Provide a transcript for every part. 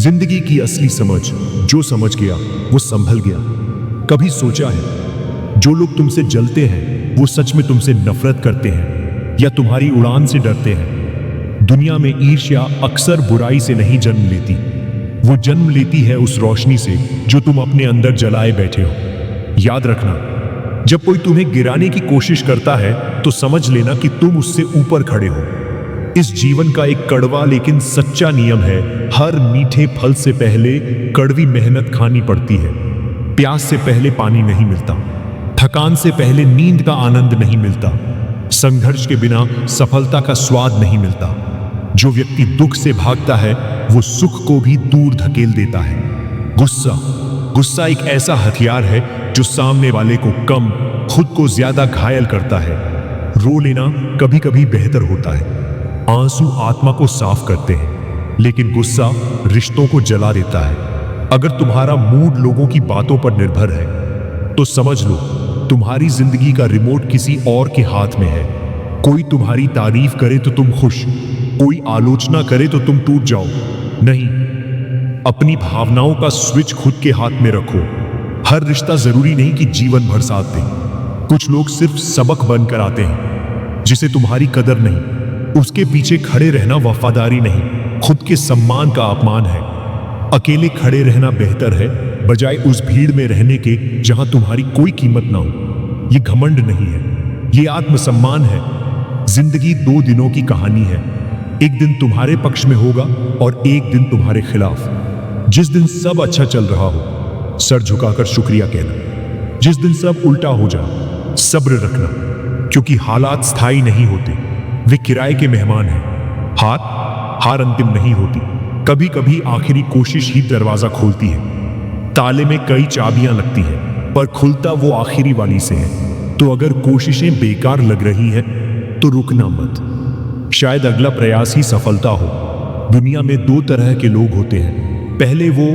जिंदगी की असली समझ, जो समझ गया वो संभल गया। कभी सोचा है जो लोग तुमसे जलते हैं वो सच में तुमसे नफरत करते हैं या तुम्हारी उड़ान से डरते हैं? दुनिया में ईर्ष्या अक्सर बुराई से नहीं जन्म लेती, वो जन्म लेती है उस रोशनी से जो तुम अपने अंदर जलाए बैठे हो। याद रखना, जब कोई तुम्हें गिराने की कोशिश करता है तो समझ लेना कि तुम उससे ऊपर खड़े हो। इस जीवन का एक कड़वा लेकिन सच्चा नियम है, हर मीठे फल से पहले कड़वी मेहनत खानी पड़ती है। प्यास से पहले पानी नहीं मिलता, थकान से पहले नींद का आनंद नहीं मिलता, संघर्ष के बिना सफलता का स्वाद नहीं मिलता। जो व्यक्ति दुख से भागता है वो सुख को भी दूर धकेल देता है। गुस्सा एक ऐसा हथियार है जो सामने वाले को कम, खुद को ज्यादा घायल करता है। रो लेना कभी कभी बेहतर होता है। आंसू आत्मा को साफ करते हैं, लेकिन गुस्सा रिश्तों को जला देता है। अगर तुम्हारा मूड लोगों की बातों पर निर्भर है तो समझ लो तुम्हारी जिंदगी का रिमोट किसी और के हाथ में है। कोई तुम्हारी तारीफ करे तो तुम खुश, कोई आलोचना करे तो तुम टूट जाओ। नहीं, अपनी भावनाओं का स्विच खुद के हाथ में रखो। हर रिश्ता जरूरी नहीं कि जीवन भर साथ दे। कुछ लोग सिर्फ सबक बनकर आते हैं। जिसे तुम्हारी कदर नहीं, उसके पीछे खड़े रहना वफादारी नहीं, खुद के सम्मान का अपमान है। अकेले खड़े रहना बेहतर है बजाय उस भीड़ में रहने के जहां तुम्हारी कोई कीमत ना हो। ये घमंड नहीं है, ये आत्मसम्मान है। जिंदगी 2 दिनों की कहानी है, एक दिन तुम्हारे पक्ष में होगा और एक दिन तुम्हारे खिलाफ। जिस दिन सब अच्छा चल रहा हो सर झुकाकर शुक्रिया कहना, जिस दिन सब उल्टा हो जाए सब्र रखना, क्योंकि हालात स्थायी नहीं होते, वे किराए के मेहमान हैं। हार अंतिम नहीं होती, कभी कभी आखिरी कोशिश ही दरवाजा खोलती है। ताले में कई चाबियां लगती हैं पर खुलता वो आखिरी वाली से है। तो अगर कोशिशें बेकार लग रही हैं तो रुकना मत, शायद अगला प्रयास ही सफलता हो। दुनिया में 2 तरह के लोग होते हैं। पहले वो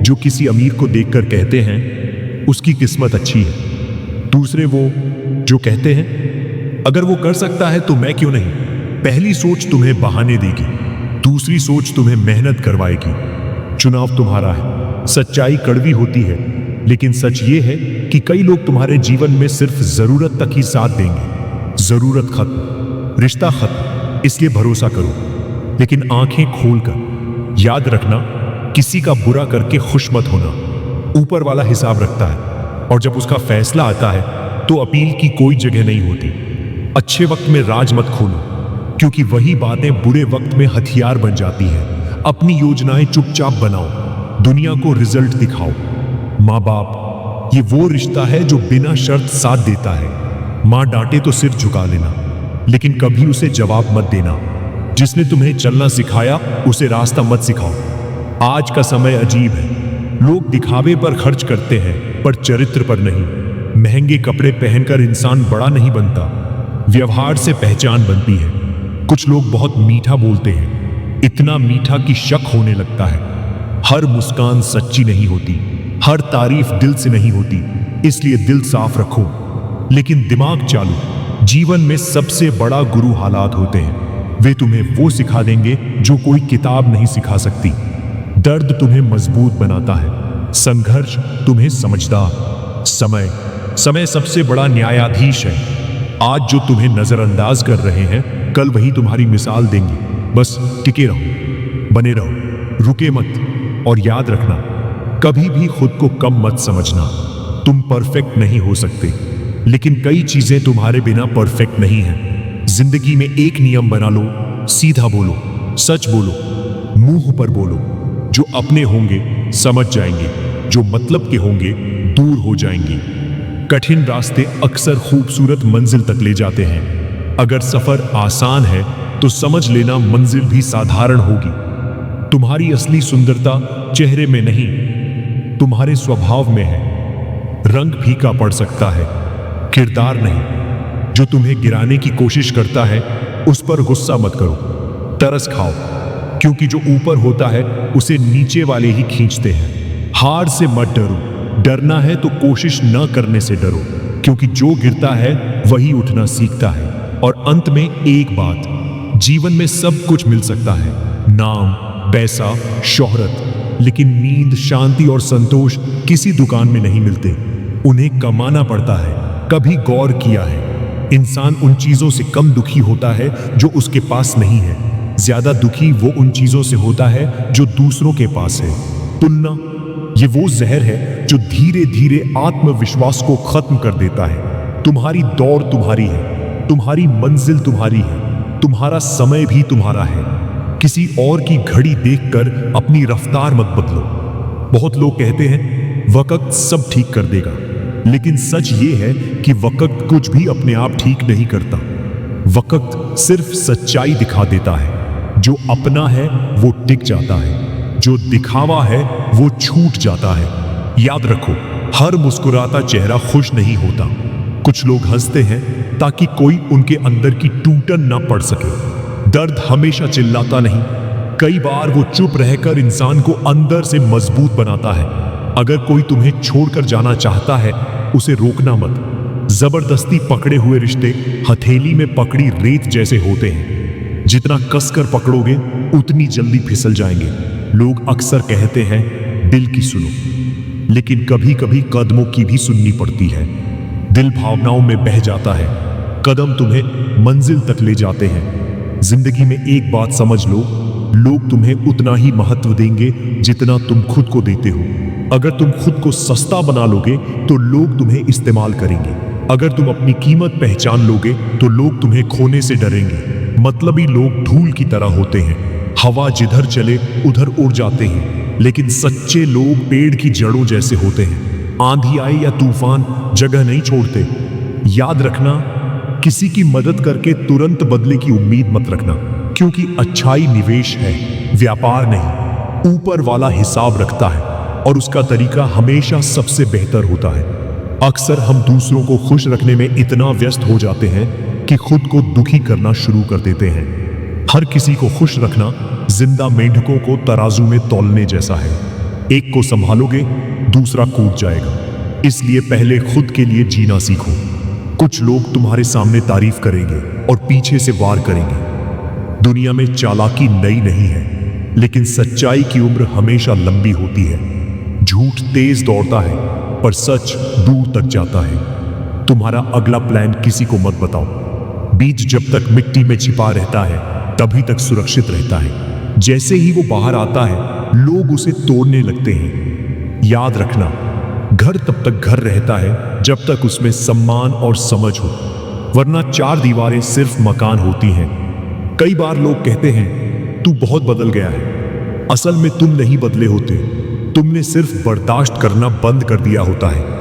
जो किसी अमीर को देखकर कहते हैं उसकी किस्मत अच्छी है। दूसरे वो जो कहते हैं अगर वो कर सकता है तो मैं क्यों नहीं। पहली सोच तुम्हें बहाने देगी, दूसरी सोच तुम्हें मेहनत करवाएगी। चुनाव तुम्हारा है। सच्चाई कड़वी होती है, लेकिन सच ये है कि कई लोग तुम्हारे जीवन में सिर्फ जरूरत तक ही साथ देंगे। जरूरत खत्म, रिश्ता खत्म, इसलिए भरोसा करो, लेकिन आंखें खोलकर। याद रखना, किसी का बुरा करके खुश मत होना। ऊपर वाला हिसाब रखता है और जब उसका फैसला आता है तो अपील की कोई जगह नहीं होती। अच्छे वक्त में राज मत खोलो, क्योंकि वही बातें बुरे वक्त में हथियार बन जाती हैं। अपनी योजनाएं चुपचाप बनाओ, दुनिया को रिजल्ट दिखाओ। माँ बाप ये वो रिश्ता है जो बिना शर्त साथ देता है। माँ डांटे तो सिर झुका लेना, लेकिन कभी उसे जवाब मत देना। जिसने तुम्हें चलना सिखाया उसे रास्ता मत सिखाओ। आज का समय अजीब है, लोग दिखावे पर खर्च करते हैं पर चरित्र पर नहीं। महंगे कपड़े पहनकर इंसान बड़ा नहीं बनता, व्यवहार से पहचान बनती है। कुछ लोग बहुत मीठा बोलते हैं, इतना मीठा कि शक होने लगता है। हर मुस्कान सच्ची नहीं होती, हर तारीफ दिल से नहीं होती, इसलिए दिल साफ रखो लेकिन दिमाग चालू। जीवन में सबसे बड़ा गुरु हालात होते हैं। वे तुम्हें वो सिखा देंगे जो कोई किताब नहीं सिखा सकती। दर्द तुम्हें मजबूत बनाता है, संघर्ष तुम्हें समझदार। समय सबसे बड़ा न्यायाधीश है। आज जो तुम्हें नजरअंदाज कर रहे हैं कल वही तुम्हारी मिसाल देंगे। बस टिके रहो, बने रहो, रुके मत। और याद रखना, कभी भी खुद को कम मत समझना। तुम परफेक्ट नहीं हो सकते, लेकिन कई चीजें तुम्हारे बिना परफेक्ट नहीं हैं। जिंदगी में एक नियम बना लो, सीधा बोलो, सच बोलो, मुंह पर बोलो। जो अपने होंगे समझ जाएंगे, जो मतलब के होंगे दूर हो जाएंगे। कठिन रास्ते अक्सर खूबसूरत मंजिल तक ले जाते हैं। अगर सफर आसान है तो समझ लेना मंजिल भी साधारण होगी। तुम्हारी असली सुंदरता चेहरे में नहीं, तुम्हारे स्वभाव में है। रंग फीका पड़ सकता है, किरदार नहीं। जो तुम्हें गिराने की कोशिश करता है उस पर गुस्सा मत करो, तरस खाओ, क्योंकि जो ऊपर होता है उसे नीचे वाले ही खींचते हैं। हार से मत डरो, डरना है तो कोशिश न करने से डरो, क्योंकि जो गिरता है वही उठना सीखता है। और अंत में एक बात, जीवन में सब कुछ मिल सकता है, नाम, पैसा, शोहरत, लेकिन नींद, शांति और संतोष किसी दुकान में नहीं मिलते। उन्हें कमाना पड़ता है। कभी गौर किया है, इंसान उन चीजों से कम दुखी होता है जो उसके पास नहीं है। ज्यादा दुखी वो उन चीजों से होता है जो दूसरों के पास है। तुलना ये वो जहर है जो धीरे धीरे आत्मविश्वास को खत्म कर देता है। तुम्हारी दौड़ तुम्हारी है, तुम्हारी मंजिल तुम्हारी है, तुम्हारा समय भी तुम्हारा है। किसी और की घड़ी देखकर अपनी रफ्तार मत बदलो। बहुत लोग कहते हैं वक्त सब ठीक कर देगा, लेकिन सच ये है कि वक्त कुछ भी अपने आप ठीक नहीं करता। वक्त सिर्फ सच्चाई दिखा देता है। जो अपना है वो टिक जाता है, जो दिखावा है वो छूट जाता है। याद रखो, हर मुस्कुराता चेहरा खुश नहीं होता। कुछ लोग हंसते हैं ताकि कोई उनके अंदर की टूटन ना पड़ सके। दर्द हमेशा चिल्लाता नहीं, कई बार वो चुप रहकर इंसान को अंदर से मजबूत बनाता है। अगर कोई तुम्हें छोड़कर जाना चाहता है, उसे रोकना मत। जबरदस्ती पकड़े हुए रिश्ते हथेली में पकड़ी रेत जैसे होते हैं। जितना कसकर पकड़ोगे उतनी जल्दी फिसल जाएंगे। लोग अक्सर कहते हैं दिल की सुनो, लेकिन कभी कभी कदमों की भी सुननी पड़ती है। दिल भावनाओं में बह जाता है, कदम तुम्हें मंजिल तक ले जाते हैं। जिंदगी में एक बात समझ लो, लोग तुम्हें उतना ही महत्व देंगे जितना तुम खुद को देते हो। अगर तुम खुद को सस्ता बना लोगे तो लोग तुम्हें इस्तेमाल करेंगे। अगर तुम अपनी कीमत पहचान लोगे तो लोग तुम्हें खोने से डरेंगे। मतलबी लोग धूल की तरह होते हैं, हवा जिधर चले उधर उड़ जाते हैं, लेकिन सच्चे लोग पेड़ की जड़ों जैसे होते हैं। आंधी आए या तूफान जगह नहीं छोड़ते। याद रखना, किसी की मदद करके तुरंत बदले की उम्मीद मत रखना, क्योंकि अच्छाई निवेश है, व्यापार नहीं। ऊपर वाला हिसाब रखता है और उसका तरीका हमेशा सबसे बेहतर होता है। अक्सर हम दूसरों को खुश रखने में इतना व्यस्त हो जाते हैं कि खुद को दुखी करना शुरू कर देते हैं। हर किसी को खुश रखना जिंदा मेंढकों को तराजू में तौलने जैसा है। एक को संभालोगे, दूसरा कूद जाएगा। इसलिए पहले खुद के लिए जीना सीखो। कुछ लोग तुम्हारे सामने तारीफ करेंगे और पीछे से वार करेंगे। दुनिया में चालाकी नई नहीं है, लेकिन सच्चाई की उम्र हमेशा लंबी होती है। झूठ तेज दौड़ता है, पर सच दूर तक जाता है। तुम्हारा अगला प्लान किसी को मत बताओ। बीज जब तक मिट्टी में छिपा रहता है, तभी तक सुरक्षित रहता है। जैसे ही वो बाहर आता है, लोग उसे तोड़ने लगते हैं। याद रखना, घर तब तक घर रहता है जब तक उसमें सम्मान और समझ हो, वरना चार दीवारें सिर्फ मकान होती हैं। कई बार लोग कहते हैं तू बहुत बदल गया है। असल में तुम नहीं बदले होते, तुमने सिर्फ बर्दाश्त करना बंद कर दिया होता है।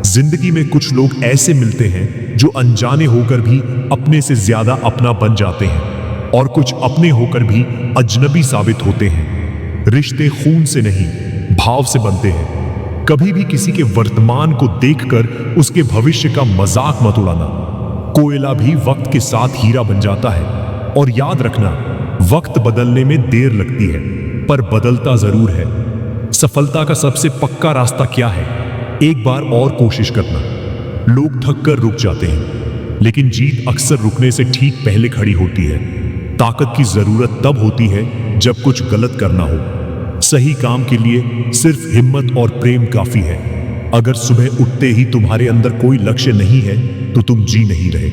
जिंदगी में कुछ लोग ऐसे मिलते हैं जो अनजाने होकर भी अपने से ज्यादा अपना बन जाते हैं, और कुछ अपने होकर भी अजनबी साबित होते हैं। रिश्ते खून से नहीं, भाव से बनते हैं। कभी भी किसी के वर्तमान को देखकर उसके भविष्य का मजाक मत उड़ाना। कोयला भी वक्त के साथ हीरा बन जाता है। और याद रखना, वक्त बदलने में देर लगती है, पर बदलता जरूर है। सफलता का सबसे पक्का रास्ता क्या है? एक बार और कोशिश करना। लोग थक कर रुक जाते हैं, लेकिन जीत अक्सर रुकने से ठीक पहले खड़ी होती है। ताकत की जरूरत तब होती है जब कुछ गलत करना हो। सही काम के लिए सिर्फ हिम्मत और प्रेम काफी है। अगर सुबह उठते ही तुम्हारे अंदर कोई लक्ष्य नहीं है तो तुम जी नहीं रहे।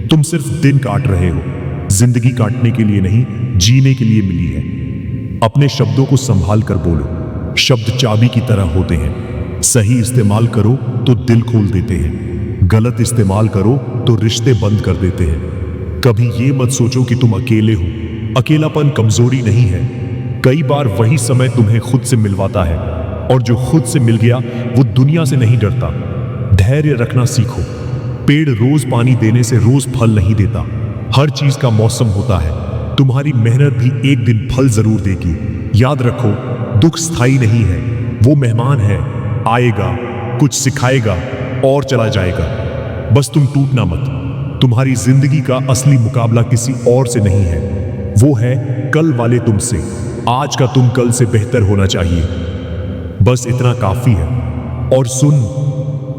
तुम सिर्फ दिन काट रहे हो। जिंदगी काटने के लिए नहीं, जीने के लिए मिली है। अपने शब्दों को संभाल कर बोलो। शब्द चाबी की तरह होते हैं। सही इस्तेमाल करो तो दिल खोल देते हैं, गलत इस्तेमाल करो तो रिश्ते बंद कर देते हैं। कभी ये मत सोचो कि तुम अकेले हो। अकेलापन कमजोरी नहीं है। कई बार वही समय तुम्हें खुद से मिलवाता है, और जो खुद से मिल गया वो दुनिया से नहीं डरता। धैर्य रखना सीखो। पेड़ रोज पानी देने से रोज फल नहीं देता। हर चीज का मौसम होता है। तुम्हारी मेहनत भी एक दिन फल जरूर देगी। याद रखो, दुख स्थायी नहीं है, वो मेहमान है। आएगा, कुछ सिखाएगा और चला जाएगा। बस तुम टूटना मत। तुम्हारी जिंदगी का असली मुकाबला किसी और से नहीं है, वो है कल वाले तुमसे। आज का तुम कल से बेहतर होना चाहिए। बस इतना काफी है। और सुन,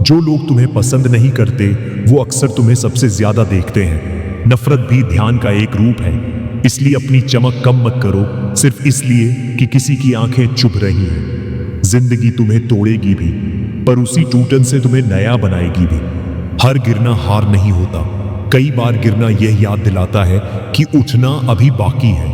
जो लोग तुम्हें पसंद नहीं करते वो अक्सर तुम्हें सबसे ज्यादा देखते हैं। नफरत भी ध्यान का एक रूप है, इसलिए अपनी चमक कम मत करो। सिर्फ इसलिए कि किसी की आंखें चुभ रही हैं। जिंदगी तुम्हें तोड़ेगी भी, पर उसी टूटन से तुम्हें नया बनाएगी भी। हर गिरना हार नहीं होता। कई बार गिरना यह याद दिलाता है कि उठना अभी बाकी है।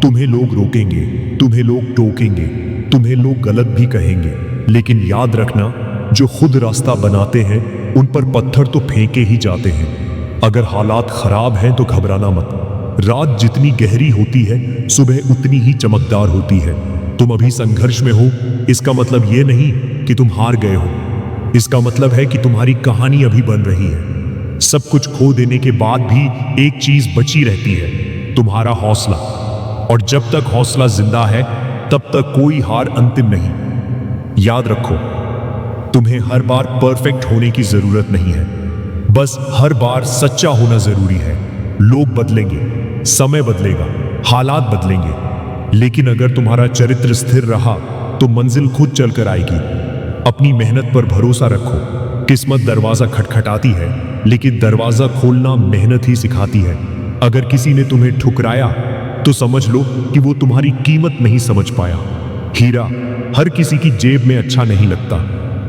तुम्हें लोग रोकेंगे, तुम्हें लोग टोकेंगे, तुम्हें लोग गलत भी कहेंगे, लेकिन याद रखना, जो खुद रास्ता बनाते हैं उन पर पत्थर तो फेंके ही जाते हैं। अगर हालात खराब हैं तो घबराना मत। रात जितनी गहरी होती है, सुबह उतनी ही चमकदार होती है। तुम अभी संघर्ष में हो, इसका मतलब यह नहीं कि तुम हार गए हो। इसका मतलब है कि तुम्हारी कहानी अभी बन रही है। सब कुछ खो देने के बाद भी एक चीज बची रहती है, तुम्हारा हौसला। और जब तक हौसला जिंदा है, तब तक कोई हार अंतिम नहीं। याद रखो, तुम्हें हर बार परफेक्ट होने की जरूरत नहीं है, बस हर बार सच्चा होना जरूरी है। लोग बदलेंगे, समय बदलेगा, हालात बदलेंगे, लेकिन अगर तुम्हारा चरित्र स्थिर रहा तो मंजिल खुद चलकर आएगी। अपनी मेहनत पर भरोसा रखो। किस्मत दरवाजा खटखटाती है, लेकिन दरवाजा खोलना मेहनत ही सिखाती है। अगर किसी ने तुम्हें ठुकराया तो समझ लो कि वो तुम्हारी कीमत नहीं समझ पाया। हीरा हर किसी की जेब में अच्छा नहीं लगता।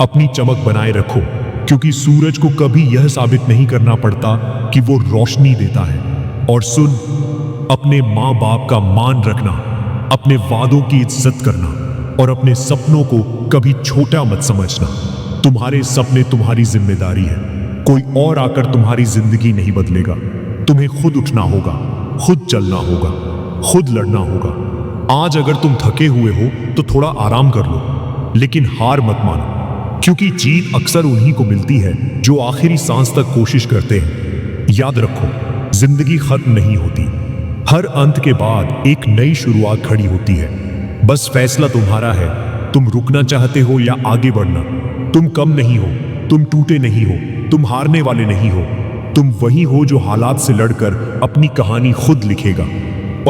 अपनी चमक बनाए रखो, क्योंकि सूरज को कभी यह साबित नहीं करना पड़ता कि वो रोशनी देता है। और सुन, अपने माँ बाप का मान रखना, अपने वादों की इज्जत करना और अपने सपनों को कभी छोटा मत समझना। तुम्हारे सपने तुम्हारी जिम्मेदारी है। कोई और आकर तुम्हारी जिंदगी नहीं बदलेगा। तुम्हें खुद उठना होगा, खुद चलना होगा, खुद लड़ना होगा। आज अगर तुम थके हुए हो तो थोड़ा आराम कर लो, लेकिन हार मत मानो, क्योंकि जीत अक्सर उन्हीं को मिलती है जो आखिरी सांस तक कोशिश करते हैं। याद रखो, जिंदगी खत्म नहीं होती। हर अंत के बाद एक नई शुरुआत खड़ी होती है। बस फैसला तुम्हारा है, तुम रुकना चाहते हो या आगे बढ़ना। तुम कम नहीं हो, तुम टूटे नहीं हो, तुम हारने वाले नहीं हो। तुम वही हो जो हालात से लड़कर अपनी कहानी खुद लिखेगा।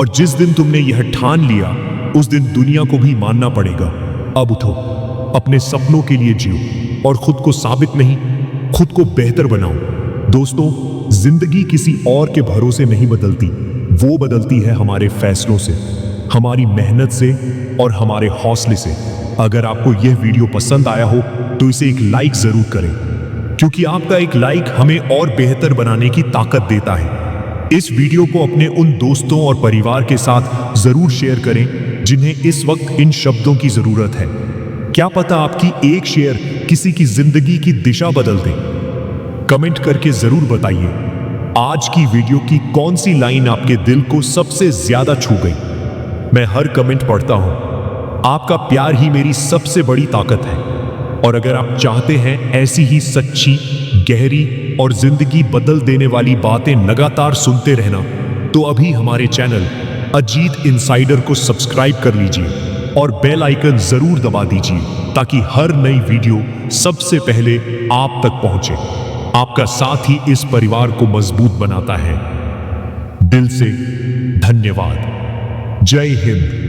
और जिस दिन तुमने यह ठान लिया, उस दिन दुनिया को भी मानना पड़ेगा। अब उठो, अपने सपनों के लिए जियो और खुद को साबित नहीं, खुद को बेहतर बनाओ। दोस्तों, जिंदगी किसी और के भरोसे नहीं बदलती, वो बदलती है हमारे फैसलों से, हमारी मेहनत से और हमारे हौसले से। अगर आपको यह वीडियो पसंद आया हो तो इसे एक लाइक जरूर करें, क्योंकि आपका एक लाइक हमें और बेहतर बनाने की ताकत देता है। इस वीडियो को अपने उन दोस्तों और परिवार के साथ जरूर शेयर करें जिन्हें इस वक्त इन शब्दों की जरूरत है। क्या पता आपकी एक शेयर किसी की जिंदगी की दिशा बदल दे। कमेंट करके जरूर बताइए, आज की वीडियो की कौन सी लाइन आपके दिल को सबसे ज्यादा छू गई। मैं हर कमेंट पढ़ता हूं। आपका प्यार ही मेरी सबसे बड़ी ताकत है। और अगर आप चाहते हैं ऐसी ही सच्ची, गहरी और जिंदगी बदल देने वाली बातें लगातार सुनते रहना, तो अभी हमारे चैनल अजीत इनसाइडर को सब्सक्राइब कर लीजिए और बेल आइकन जरूर दबा दीजिए, ताकि हर नई वीडियो सबसे पहले आप तक पहुंचे। आपका साथ ही इस परिवार को मजबूत बनाता है। दिल से धन्यवाद। जय हिंद।